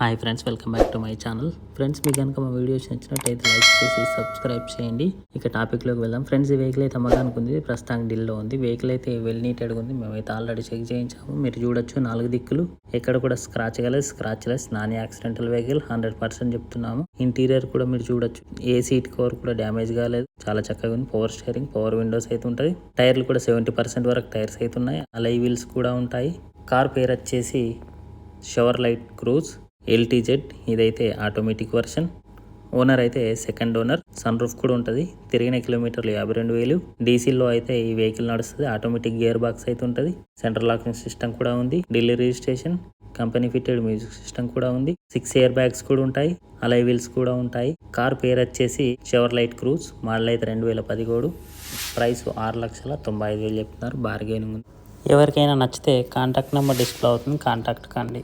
Hi friends, welcome back to my channel. Friends, మీకు కనుక మా వీడియోస్ నచ్చినట్టయితే లైక్ చేసి సబ్స్క్రైబ్ చేయండి. ఇక టాపిక్లోకి వెళ్దాం. ఫ్రెండ్స్, ఈ వెహికల్ అయితే అమ్మకానికి ఉంది. ప్రస్తుతానికి డీల్లో ఉంది. వెహికల్ అయితే వెల్ నీటెడ్గా ఉంది. మేమైతే ఆల్రెడీ చెక్ చేయించాము. మీరు చూడొచ్చు 4 దిక్కులు ఎక్కడ కూడా స్క్రాచ్లెస్ నాన్ యాక్సిడెంటల్ వెహికల్ 100% చెప్తున్నాము. ఇంటీరియర్ కూడా మీరు చూడొచ్చు. ఏ సీట్ కవర్ కూడా డ్యామేజ్ కాలేదు. చాలా చక్కగా ఉంది. పవర్ స్టీరింగ్, పవర్ విండోస్ అయితే ఉంటుంది. టైర్లు కూడా 70% వరకు టైర్స్ అయితే ఉన్నాయి. అలై వీల్స్ కూడా ఉంటాయి. కార్ పేరు వచ్చేసి షెవర్లైట్ క్రూజ్ LTZ. ఇదైతే ఆటోమేటిక్ వర్షన్. ఓనర్ అయితే సెకండ్ ఓనర్. సన్ రూఫ్ కూడా ఉంటుంది. తిరిగిన కిలోమీటర్లు 52,000. డీసీలో అయితే ఈ వెహికల్ నడుస్తుంది. ఆటోమేటిక్ గేర్ బాక్స్ అయితే ఉంటుంది. సెంట్రల్ లాకింగ్ సిస్టమ్ కూడా ఉంది. Delhi registration. Company fitted music system కూడా ఉంది. 6 ఎయిర్ బ్యాగ్స్ కూడా ఉంటాయి. అలై వీల్స్ కూడా ఉంటాయి. కార్ పేరు వచ్చేసి షెవర్లైట్ క్రూజ్. మోడల్ అయితే 2017. ప్రైస్ 6,95,000 చెప్తున్నారు. బార్గెనింగ్ ఉంది. ఎవరికైనా నచ్చితే కాంటాక్ట్ నెంబర్ డిస్ప్లే అవుతుంది. కాంటాక్ట్ కండి.